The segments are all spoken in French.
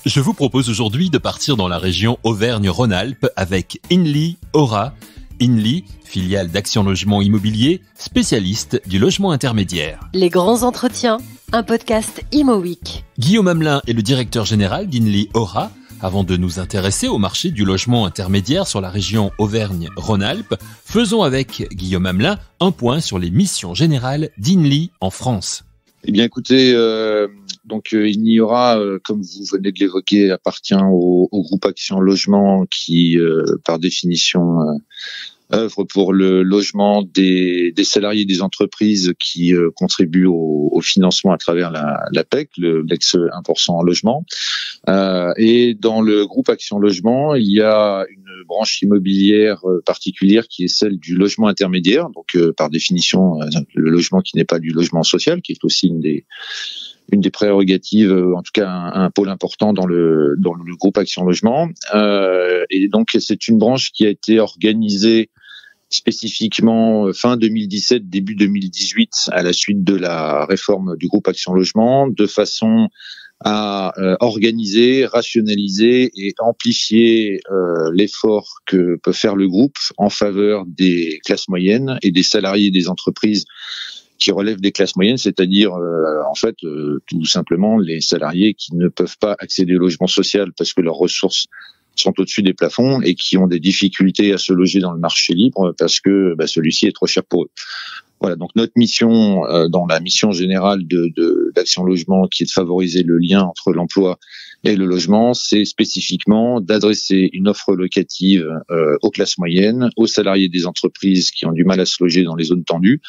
Je vous propose aujourd'hui de partir dans la région Auvergne-Rhône-Alpes avec Inly Aura. Inly, filiale d'Action Logement Immobilier, spécialiste du logement intermédiaire. Les grands entretiens, un podcast Imo Week. Guillaume Hamelin est le directeur général d'Inly Aura. Avant de nous intéresser au marché du logement intermédiaire sur la région Auvergne-Rhône-Alpes, faisons avec Guillaume Hamelin un point sur les missions générales d'Inly en France. Eh bien, écoutez, Inly Aura, comme vous venez de l'évoquer, appartient au groupe Action Logement qui, par définition, œuvre pour le logement des salariés des entreprises qui contribuent au financement à travers la PEC, l'ex 1% logement. Et dans le groupe Action Logement, il y a une branche immobilière particulière qui est celle du logement intermédiaire, donc par définition le logement qui n'est pas du logement social, qui est aussi une des prérogatives, en tout cas un pôle important dans le groupe Action Logement. Et donc c'est une branche qui a été organisée spécifiquement fin 2017, début 2018, à la suite de la réforme du groupe Action Logement, de façon à organiser, rationaliser et amplifier l'effort que peut faire le groupe en faveur des classes moyennes et des salariés des entreprises qui relèvent des classes moyennes, c'est-à-dire tout simplement les salariés qui ne peuvent pas accéder au logement social parce que leurs ressources sont au-dessus des plafonds et qui ont des difficultés à se loger dans le marché libre parce que celui-ci est trop cher pour eux. Voilà, donc notre mission, dans la mission générale d'Action Logement, qui est de favoriser le lien entre l'emploi et le logement, c'est spécifiquement d'adresser une offre locative aux classes moyennes, aux salariés des entreprises qui ont du mal à se loger dans les zones tendues,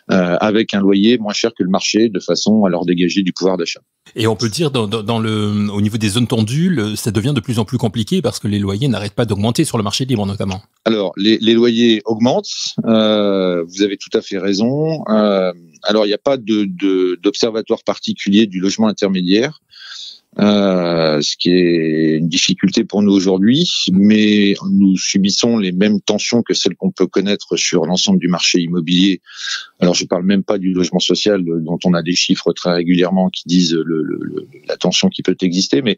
avec un loyer moins cher que le marché, de façon à leur dégager du pouvoir d'achat. Et on peut dire, au niveau des zones tendues, ça devient de plus en plus compliqué parce que les loyers n'arrêtent pas d'augmenter sur le marché libre notamment. Alors, les loyers augmentent, vous avez tout à fait raison. Alors, il n'y a pas d'observatoire particulier du logement intermédiaire, ce qui est une difficulté pour nous aujourd'hui, mais nous subissons les mêmes tensions que celles qu'on peut connaître sur l'ensemble du marché immobilier. Alors, je parle même pas du logement social dont on a des chiffres très régulièrement qui disent la tension qui peut exister, mais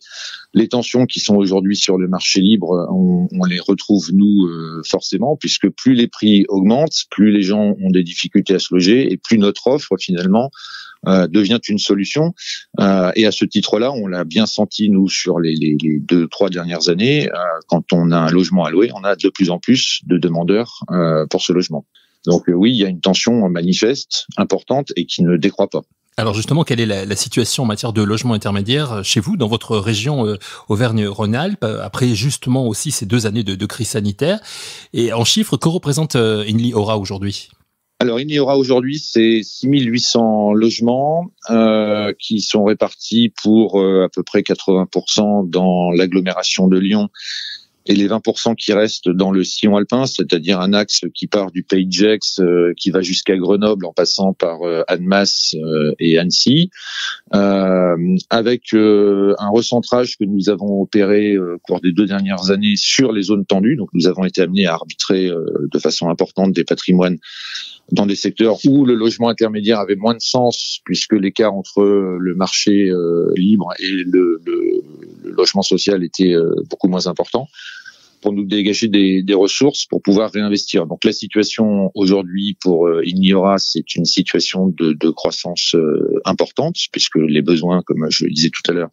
les tensions qui sont aujourd'hui sur le marché libre, on les retrouve nous forcément, puisque plus les prix augmentent, plus les gens ont des difficultés à se loger et plus notre offre finalement devient une solution. Et à ce titre-là, on l'a bien senti nous sur les 2-3 dernières années. Quand on a un logement à louer, on a de plus en plus de demandeurs pour ce logement. Donc oui, il y a une tension manifeste, importante et qui ne décroît pas. Alors justement, quelle est la situation en matière de logement intermédiaire chez vous, dans votre région Auvergne-Rhône-Alpes, après justement aussi ces 2 années de crise sanitaire? Et en chiffres, que représente Inly Aura aujourd'hui? Alors, Inly Aura aujourd'hui, c'est 6800 logements qui sont répartis pour à peu près 80% dans l'agglomération de Lyon et les 20% qui restent dans le sillon alpin, c'est-à-dire un axe qui part du Pays de Gex, qui va jusqu'à Grenoble en passant par Annemasse et Annecy, avec un recentrage que nous avons opéré au cours des 2 dernières années sur les zones tendues. Donc nous avons été amenés à arbitrer de façon importante des patrimoines dans des secteurs où le logement intermédiaire avait moins de sens, puisque l'écart entre le marché libre et le logement social était beaucoup moins important, pour nous dégager des ressources pour pouvoir réinvestir. Donc la situation aujourd'hui pour Inly Aura, c'est une situation de croissance importante, puisque les besoins, comme je le disais tout à l'heure,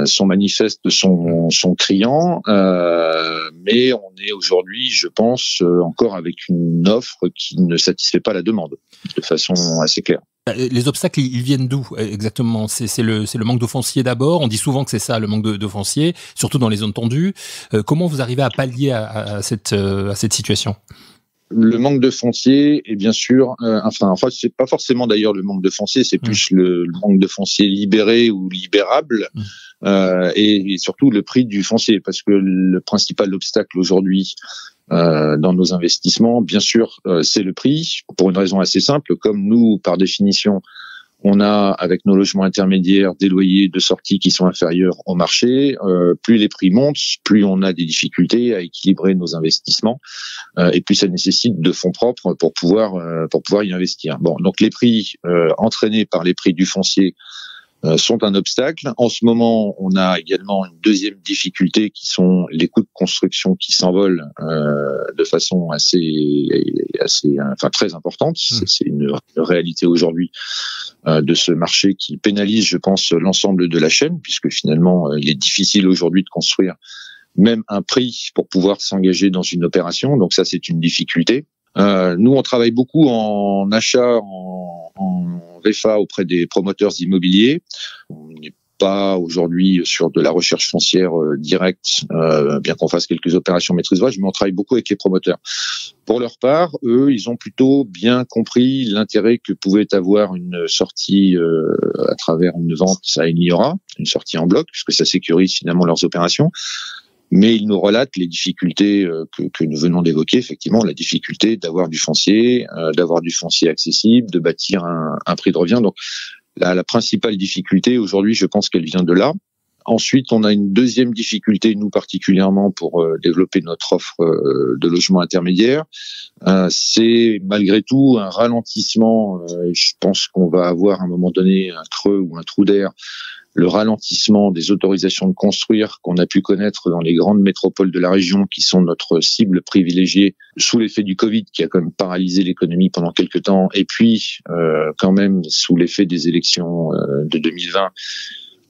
sont manifestes, sont criants, mais on est aujourd'hui, je pense, encore avec une offre qui ne satisfait pas la demande de façon assez claire. Les obstacles, ils viennent d'où exactement? C'est le manque de foncier d'abord. On dit souvent que c'est ça, le manque de foncier, surtout dans les zones tendues. Comment vous arrivez à pallier à cette situation? Le manque de foncier est bien sûr, c'est pas forcément d'ailleurs le manque de foncier, c'est plus le manque de foncier libéré ou libérable, et surtout le prix du foncier, parce que le principal obstacle aujourd'hui dans nos investissements, bien sûr, c'est le prix, pour une raison assez simple. Comme nous, par définition, on a, avec nos logements intermédiaires, des loyers de sortie qui sont inférieurs au marché. Plus les prix montent, plus on a des difficultés à équilibrer nos investissements, et plus ça nécessite de fonds propres pour pouvoir y investir. Bon, donc les prix entraînés par les prix du foncier sont un obstacle. En ce moment, on a également une deuxième difficulté qui sont les coûts de construction qui s'envolent de façon très importante. C'est une réalité aujourd'hui de ce marché qui pénalise, je pense, l'ensemble de la chaîne, puisque finalement, il est difficile aujourd'hui de construire même un prix pour pouvoir s'engager dans une opération. Donc ça, c'est une difficulté. Nous, on travaille beaucoup en achat, en VFA auprès des promoteurs immobiliers. On n'est pas aujourd'hui sur de la recherche foncière directe, bien qu'on fasse quelques opérations maîtrise d'ouvrage, mais on travaille beaucoup avec les promoteurs. Pour leur part, eux, ils ont plutôt bien compris l'intérêt que pouvait avoir une sortie à travers une vente à Eniora, une sortie en bloc, puisque ça sécurise finalement leurs opérations. Mais il nous relate les difficultés que nous venons d'évoquer, effectivement, la difficulté d'avoir du foncier accessible, de bâtir un prix de revient. Donc la principale difficulté aujourd'hui, je pense qu'elle vient de là. Ensuite, on a une deuxième difficulté, nous particulièrement, pour développer notre offre de logement intermédiaire. C'est malgré tout un ralentissement. Je pense qu'on va avoir à un moment donné un creux ou un trou d'air. Le ralentissement des autorisations de construire qu'on a pu connaître dans les grandes métropoles de la région, qui sont notre cible privilégiée sous l'effet du Covid, qui a quand même paralysé l'économie pendant quelques temps, et puis quand même sous l'effet des élections de 2020,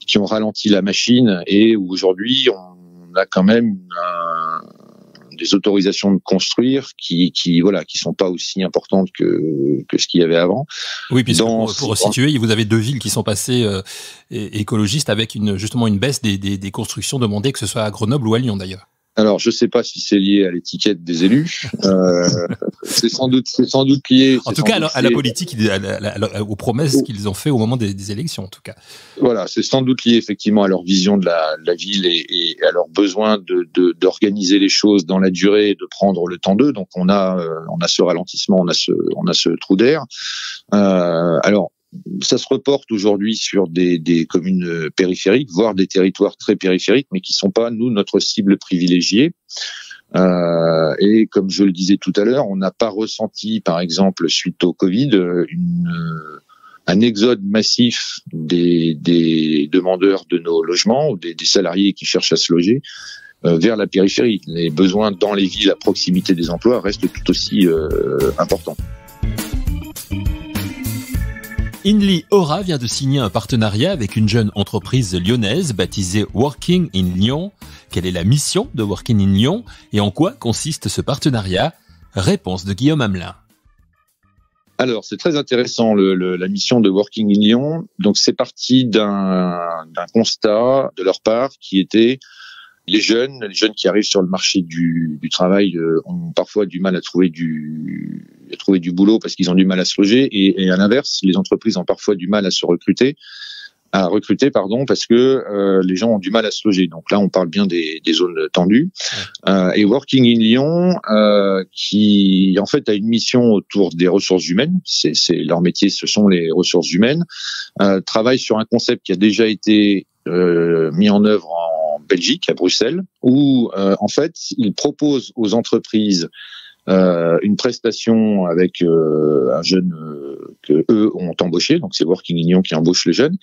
qui ont ralenti la machine, et où aujourd'hui on a quand même des autorisations de construire qui sont pas aussi importantes que ce qu'il y avait avant. Oui, puis pour resituer, vous avez deux villes qui sont passées écologistes avec justement une baisse des constructions demandées, que ce soit à Grenoble ou à Lyon d'ailleurs. Alors, je sais pas si c'est lié à l'étiquette des élus. C'est sans doute lié. En tout cas, à la politique, aux promesses qu'ils ont fait au moment des élections, en tout cas. Voilà, c'est sans doute lié effectivement à leur vision de la ville et à leur besoin d'organiser les choses dans la durée et de prendre le temps d'eux. Donc, on a ce ralentissement, on a ce trou d'air. Alors, ça se reporte aujourd'hui sur des communes périphériques, voire des territoires très périphériques, mais qui sont pas, nous, notre cible privilégiée. Et comme je le disais tout à l'heure, on n'a pas ressenti, par exemple, suite au Covid, un exode massif des demandeurs de nos logements ou des salariés qui cherchent à se loger vers la périphérie. Les besoins dans les villes à proximité des emplois restent tout aussi importants. Inly Aura vient de signer un partenariat avec une jeune entreprise lyonnaise baptisée Working in Lyon. Quelle est la mission de Working in Lyon et en quoi consiste ce partenariat? Réponse de Guillaume Hamelin. Alors, c'est très intéressant la mission de Working in Lyon. Donc, c'est parti d'un constat de leur part qui était les jeunes qui arrivent sur le marché du travail ont parfois du mal à trouver du boulot parce qu'ils ont du mal à se loger et à l'inverse, les entreprises ont parfois du mal à recruter parce que les gens ont du mal à se loger. Donc là, on parle bien des zones tendues. Et Working in Lyon, qui en fait a une mission autour des ressources humaines, c'est leur métier, ce sont les ressources humaines, travaille sur un concept qui a déjà été mis en œuvre en Belgique, à Bruxelles, où en fait, ils proposent aux entreprises une prestation avec un jeune que eux ont embauché, donc c'est Working in Lyon qui embauche les jeunes.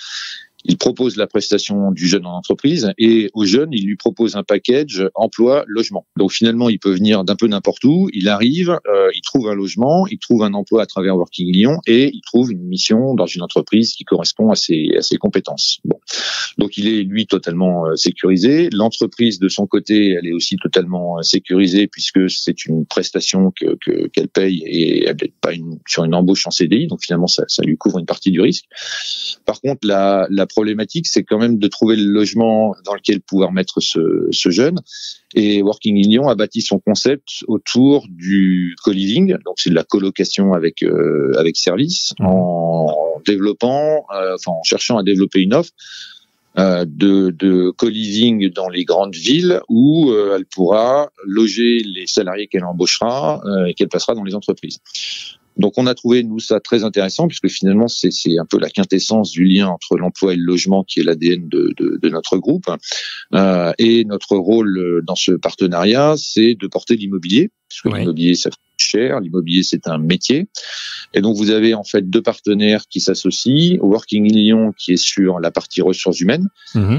Il propose la prestation du jeune en entreprise et au jeune, il lui propose un package emploi-logement. Donc finalement, il peut venir d'un peu n'importe où, il arrive, il trouve un logement, il trouve un emploi à travers Working in Lyon et il trouve une mission dans une entreprise qui correspond à ses compétences. Bon. Donc il est, lui, totalement sécurisé. L'entreprise, de son côté, elle est aussi totalement sécurisée puisque c'est une prestation qu'elle paye et elle n'est pas sur une embauche en CDI. Donc finalement, ça lui couvre une partie du risque. Par contre, la problématique, c'est quand même de trouver le logement dans lequel pouvoir mettre ce jeune. Et Working in Lyon a bâti son concept autour du co-living, donc c'est de la colocation avec service, en cherchant à développer une offre de co-living dans les grandes villes où elle pourra loger les salariés qu'elle embauchera et qu'elle passera dans les entreprises. Donc on a trouvé nous ça très intéressant puisque finalement c'est un peu la quintessence du lien entre l'emploi et le logement qui est l'ADN de notre groupe. Et notre rôle dans ce partenariat, c'est de porter l'immobilier, puisque l'immobilier ça coûte cher, l'immobilier c'est un métier. Et donc vous avez en fait deux partenaires qui s'associent, Working in Lyon qui est sur la partie ressources humaines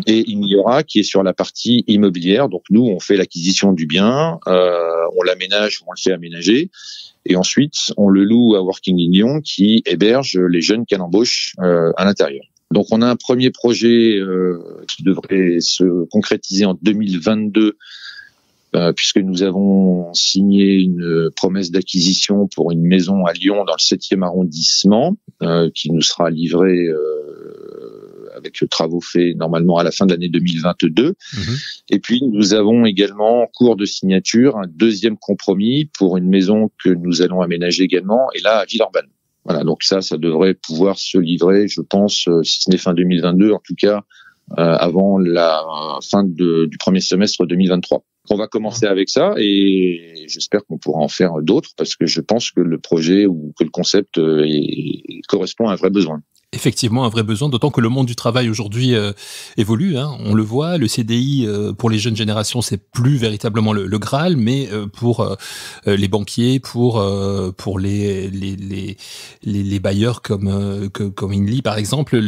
et Iniora qui est sur la partie immobilière. Donc nous on fait l'acquisition du bien, on l'aménage, on le fait aménager. Et ensuite, on le loue à Working in Lyon qui héberge les jeunes qu'elle embauche à l'intérieur. Donc, on a un premier projet qui devrait se concrétiser en 2022 puisque nous avons signé une promesse d'acquisition pour une maison à Lyon dans le 7e arrondissement qui nous sera livrée avec travaux faits normalement à la fin de l'année 2022. Et puis, nous avons également en cours de signature un deuxième compromis pour une maison que nous allons aménager également, et là à Villeurbanne. Voilà, donc ça devrait pouvoir se livrer, je pense, si ce n'est fin 2022, en tout cas avant la fin du premier semestre 2023. On va commencer avec ça et j'espère qu'on pourra en faire d'autres parce que je pense que le projet ou que le concept correspond à un vrai besoin. Effectivement, un vrai besoin, d'autant que le monde du travail aujourd'hui évolue. On le voit, le CDI pour les jeunes générations, c'est plus véritablement le Graal, mais pour les banquiers, pour les bailleurs comme Inly par exemple,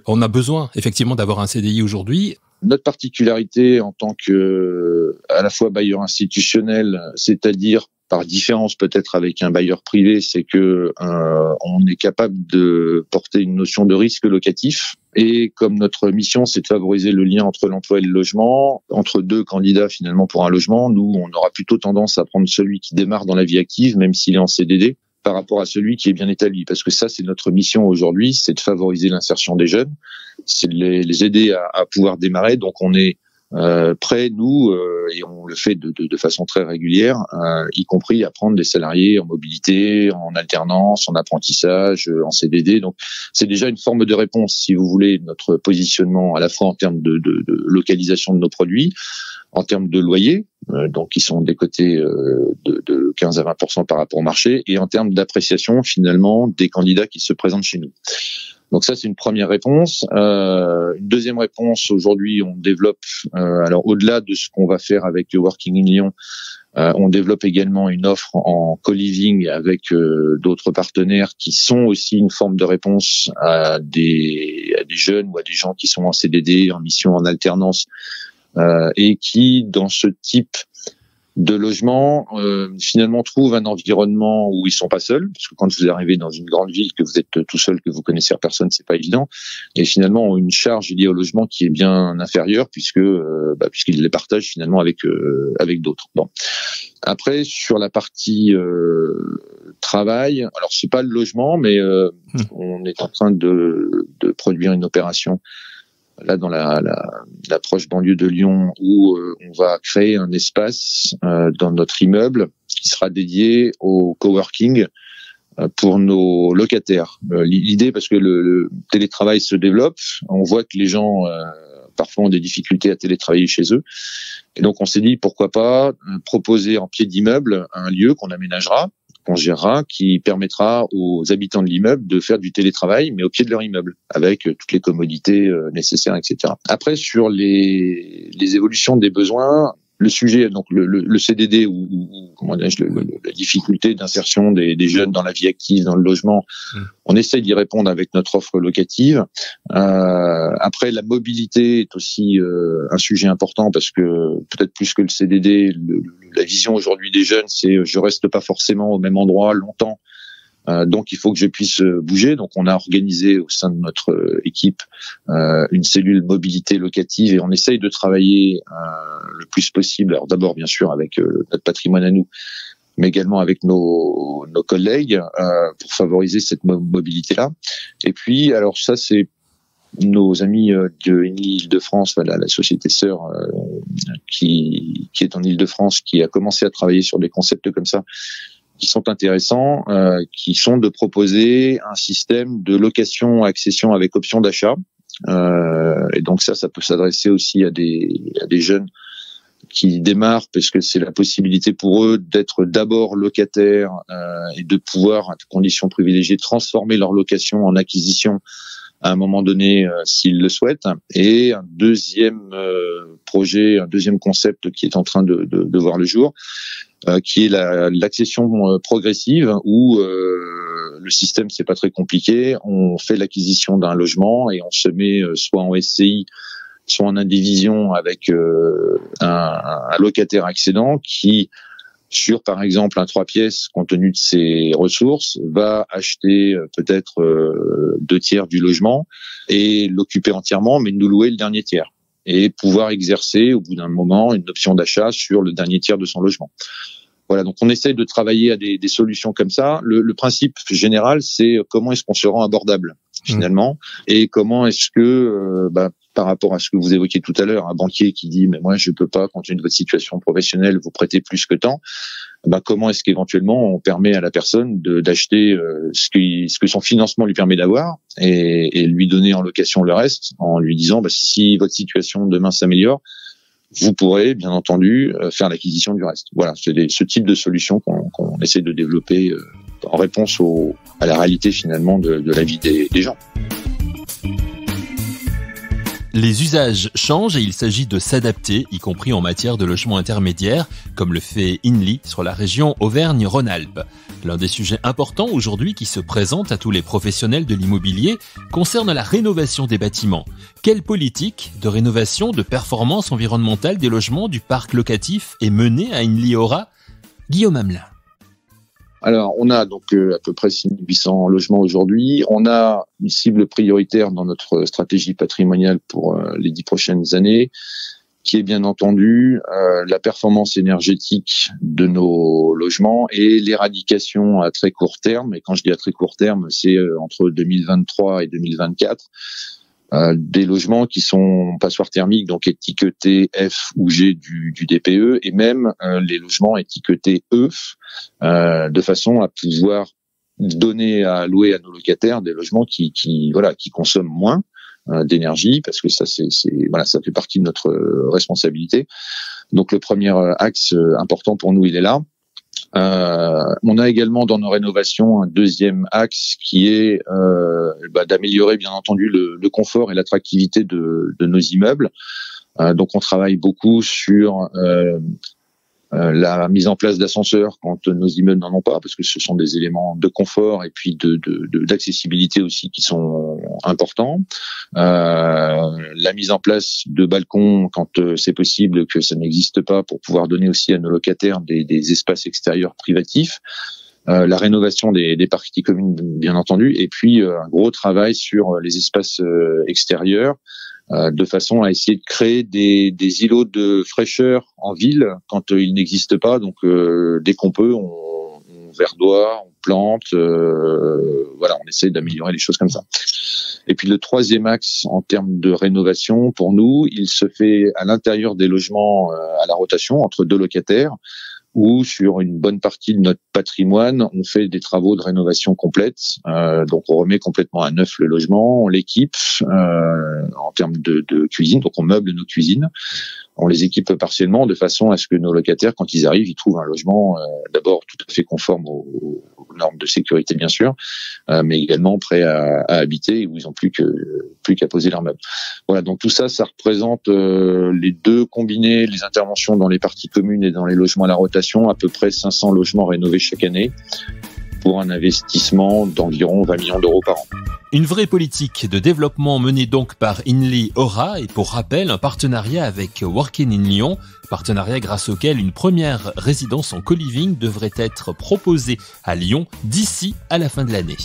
on a besoin effectivement d'avoir un CDI aujourd'hui. Notre particularité en tant que à la fois bailleur institutionnel, c'est-à-dire par différence peut-être avec un bailleur privé, c'est que on est capable de porter une notion de risque locatif. Et comme notre mission, c'est de favoriser le lien entre l'emploi et le logement, entre deux candidats finalement pour un logement, nous, on aura plutôt tendance à prendre celui qui démarre dans la vie active, même s'il est en CDD, par rapport à celui qui est bien établi. Parce que ça, c'est notre mission aujourd'hui, c'est de favoriser l'insertion des jeunes, c'est de les aider à pouvoir démarrer. Donc on est prêts, nous, et on le fait de façon très régulière, y compris à prendre des salariés en mobilité, en alternance, en apprentissage, en CDD. Donc c'est déjà une forme de réponse, si vous voulez, notre positionnement à la fois en termes de localisation de nos produits, en termes de loyer, donc qui sont décotés de 15 à 20% par rapport au marché, et en termes d'appréciation finalement des candidats qui se présentent chez nous. Donc ça, c'est une première réponse. Une deuxième réponse, aujourd'hui, on développe, alors au-delà de ce qu'on va faire avec le Working in Lyon, on développe également une offre en co-living avec d'autres partenaires qui sont aussi une forme de réponse à des jeunes ou à des gens qui sont en CDD, en mission, en alternance, et qui, dans ce type de logement, finalement trouvent un environnement où ils sont pas seuls, parce que quand vous arrivez dans une grande ville, que vous êtes tout seul, que vous connaissez personne, c'est pas évident, et finalement ont une charge liée au logement qui est bien inférieure puisqu'ils les partagent finalement avec d'autres. Bon. Après, sur la partie travail, alors c'est pas le logement, mais on est en train de produire une opération là dans la proche banlieue de Lyon où on va créer un espace dans notre immeuble qui sera dédié au coworking pour nos locataires. L'idée, parce que le télétravail se développe, on voit que les gens parfois ont des difficultés à télétravailler chez eux, et donc on s'est dit pourquoi pas proposer en pied d'immeuble un lieu qu'on aménagera, qu'on gérera, qui permettra aux habitants de l'immeuble de faire du télétravail, mais au pied de leur immeuble, avec toutes les commodités nécessaires, etc. Après, sur les évolutions des besoins, le sujet, donc le CDD ou comment dirais-je, la difficulté d'insertion des jeunes dans la vie active, dans le logement, on essaye d'y répondre avec notre offre locative. Après, la mobilité est aussi un sujet important parce que peut-être plus que le CDD, la vision aujourd'hui des jeunes, c'est je reste pas forcément au même endroit longtemps. Donc il faut que je puisse bouger. Donc on a organisé au sein de notre équipe une cellule mobilité locative et on essaye de travailler le plus possible. Alors d'abord bien sûr avec notre patrimoine à nous, mais également avec nos collègues pour favoriser cette mobilité-là. Et puis alors ça c'est nos amis de Île-de-France, voilà, la société sœur qui est en Île-de-France, qui a commencé à travailler sur des concepts comme ça, qui sont intéressants, qui sont de proposer un système de location-accession avec option d'achat. Et donc ça peut s'adresser aussi à des jeunes qui démarre parce que c'est la possibilité pour eux d'être d'abord locataires et de pouvoir, à conditions privilégiées, transformer leur location en acquisition à un moment donné s'ils le souhaitent. Et un deuxième projet, un deuxième concept qui est en train de voir le jour, qui est l'accession progressive où le système, c'est pas très compliqué. On fait l'acquisition d'un logement et on se met soit en SCI, soit en indivision avec un locataire accédant qui, sur par exemple un 3 pièces, compte tenu de ses ressources, va acheter peut-être 2 tiers du logement et l'occuper entièrement, mais nous louer le dernier tiers et pouvoir exercer au bout d'un moment une option d'achat sur le dernier tiers de son logement. Voilà, donc on essaye de travailler à des solutions comme ça. Le principe général, c'est comment est-ce qu'on se rend abordable finalement, et comment est-ce que, par rapport à ce que vous évoquiez tout à l'heure, un banquier qui dit mais moi je peux pas, compte tenu de votre situation professionnelle, vous prêter plus que tant. Comment est-ce qu'éventuellement on permet à la personne d'acheter ce que son financement lui permet d'avoir et lui donner en location le reste, en lui disant si votre situation demain s'améliore, vous pourrez, bien entendu, faire l'acquisition du reste. Voilà, c'est ce type de solution qu'on essaie de développer en réponse à la réalité finalement de la vie des gens. Les usages changent et il s'agit de s'adapter, y compris en matière de logement intermédiaire, comme le fait INLI sur la région Auvergne-Rhône-Alpes. L'un des sujets importants aujourd'hui qui se présente à tous les professionnels de l'immobilier concerne la rénovation des bâtiments. Quelle politique de rénovation de performance environnementale des logements du parc locatif est menée à INLI Aura? Guillaume Hamelin. Alors, on a donc à peu près 6800 logements aujourd'hui. On a une cible prioritaire dans notre stratégie patrimoniale pour les 10 prochaines années, qui est bien entendu la performance énergétique de nos logements et l'éradication à très court terme. Et quand je dis à très court terme, c'est entre 2023 et 2024. Des logements qui sont passoires thermiques, donc étiquetés F ou G du DPE, et même les logements étiquetés E, de façon à pouvoir donner à louer à nos locataires des logements qui consomment moins d'énergie, parce que ça ça fait partie de notre responsabilité. Donc le premier axe important pour nous, il est là. On a également dans nos rénovations un deuxième axe qui est d'améliorer bien entendu le confort et l'attractivité de nos immeubles. Donc on travaille beaucoup sur la mise en place d'ascenseurs quand nos immeubles n'en ont pas, parce que ce sont des éléments de confort et puis d'accessibilité aussi qui sont importants. La mise en place de balcons quand c'est possible que ça n'existe pas, pour pouvoir donner aussi à nos locataires des espaces extérieurs privatifs. La rénovation des parties communes, bien entendu, et puis un gros travail sur les espaces extérieurs, de façon à essayer de créer des îlots de fraîcheur en ville quand il n'existe pas. Donc dès qu'on peut, on verdoie, on plante, on essaie d'améliorer les choses comme ça. Et puis le troisième axe en termes de rénovation, pour nous, il se fait à l'intérieur des logements à la rotation entre 2 locataires, où sur une bonne partie de notre patrimoine, on fait des travaux de rénovation complète. Donc on remet complètement à neuf le logement, on l'équipe en termes de cuisine, donc on meuble nos cuisines, on les équipe partiellement de façon à ce que nos locataires, quand ils arrivent, ils trouvent un logement d'abord tout à fait conforme aux normes de sécurité bien sûr, mais également prêt à habiter, où ils n'ont plus qu'à poser leurs meubles. Voilà, donc tout ça représente les deux combinés, les interventions dans les parties communes et dans les logements à la rotation, à peu près 500 logements rénovés chaque année, pour un investissement d'environ 20 millions d'euros par an. Une vraie politique de développement menée donc par INLI Aura, et pour rappel, un partenariat avec Work in Lyon, partenariat grâce auquel une première résidence en co-living devrait être proposée à Lyon d'ici à la fin de l'année.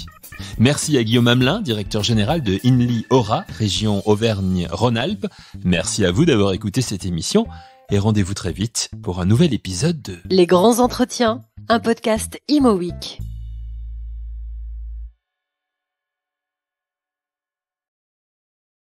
Merci à Guillaume Hamelin, directeur général de INLI Aura, région Auvergne-Rhône-Alpes. Merci à vous d'avoir écouté cette émission et rendez-vous très vite pour un nouvel épisode de Les Grands Entretiens, un podcast Imo Week.